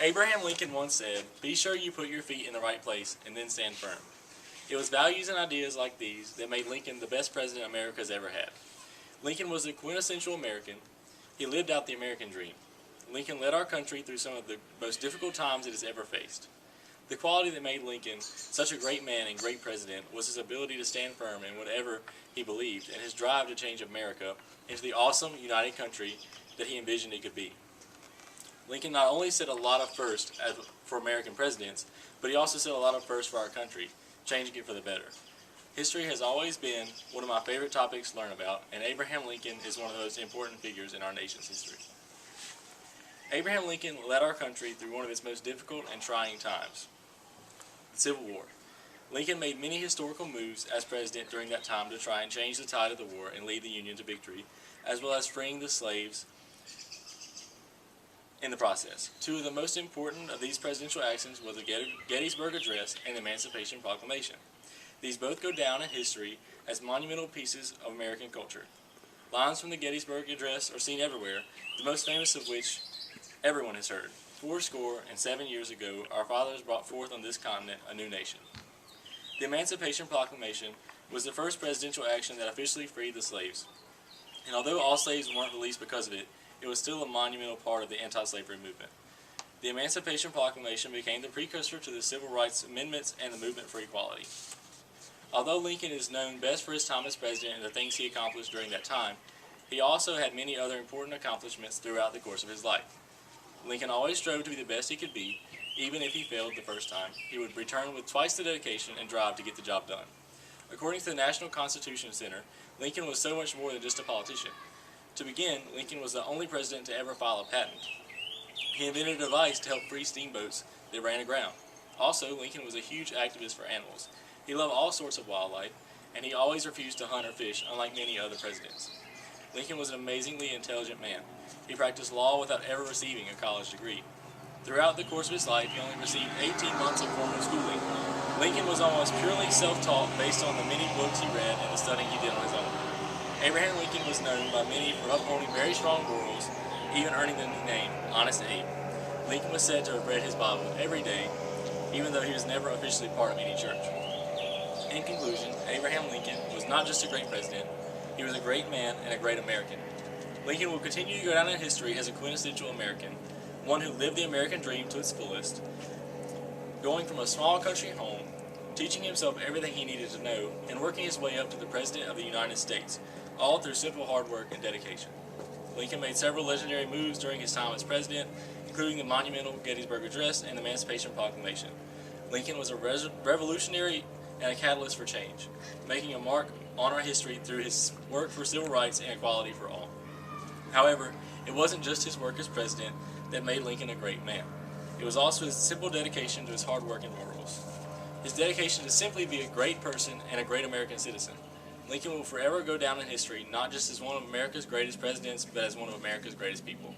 Abraham Lincoln once said, "Be sure you put your feet in the right place and then stand firm." It was values and ideas like these that made Lincoln the best president America has ever had. Lincoln was a quintessential American. He lived out the American dream. Lincoln led our country through some of the most difficult times it has ever faced. The quality that made Lincoln such a great man and great president was his ability to stand firm in whatever he believed and his drive to change America into the awesome, united country that he envisioned it could be. Lincoln not only set a lot of firsts for American presidents, but he also set a lot of firsts for our country, changing it for the better. History has always been one of my favorite topics to learn about, and Abraham Lincoln is one of the most important figures in our nation's history. Abraham Lincoln led our country through one of its most difficult and trying times, the Civil War. Lincoln made many historical moves as president during that time to try and change the tide of the war and lead the Union to victory, as well as freeing the slaves in the process. Two of the most important of these presidential actions was the Gettysburg Address and the Emancipation Proclamation. These both go down in history as monumental pieces of American culture. Lines from the Gettysburg Address are seen everywhere, the most famous of which everyone has heard. 407 years ago, our fathers brought forth on this continent a new nation. The Emancipation Proclamation was the first presidential action that officially freed the slaves. And although all slaves weren't released because of it, it was still a monumental part of the anti-slavery movement. The Emancipation Proclamation became the precursor to the Civil Rights Amendments and the movement for equality. Although Lincoln is known best for his time as president and the things he accomplished during that time, he also had many other important accomplishments throughout the course of his life. Lincoln always strove to be the best he could be, even if he failed the first time. He would return with twice the dedication and drive to get the job done. According to the National Constitution Center, Lincoln was so much more than just a politician. To begin, Lincoln was the only president to ever file a patent. He invented a device to help free steamboats that ran aground. Also, Lincoln was a huge activist for animals. He loved all sorts of wildlife, and he always refused to hunt or fish, unlike many other presidents. Lincoln was an amazingly intelligent man. He practiced law without ever receiving a college degree. Throughout the course of his life, he only received 18 months of formal schooling. Lincoln was almost purely self-taught based on the many books he read and the studying he did on his own. Abraham Lincoln was known by many for upholding very strong morals, even earning the nickname Honest Abe. Lincoln was said to have read his Bible every day, even though he was never officially part of any church. In conclusion, Abraham Lincoln was not just a great president, he was a great man and a great American. Lincoln will continue to go down in history as a quintessential American, one who lived the American dream to its fullest, going from a small country home, teaching himself everything he needed to know, and working his way up to the President of the United States, all through simple hard work and dedication. Lincoln made several legendary moves during his time as president, including the monumental Gettysburg Address and the Emancipation Proclamation. Lincoln was a revolutionary and a catalyst for change, making a mark on our history through his work for civil rights and equality for all. However, it wasn't just his work as president that made Lincoln a great man. It was also his simple dedication to his hard work and morals. His dedication to simply be a great person and a great American citizen. Lincoln will forever go down in history, not just as one of America's greatest presidents, but as one of America's greatest people.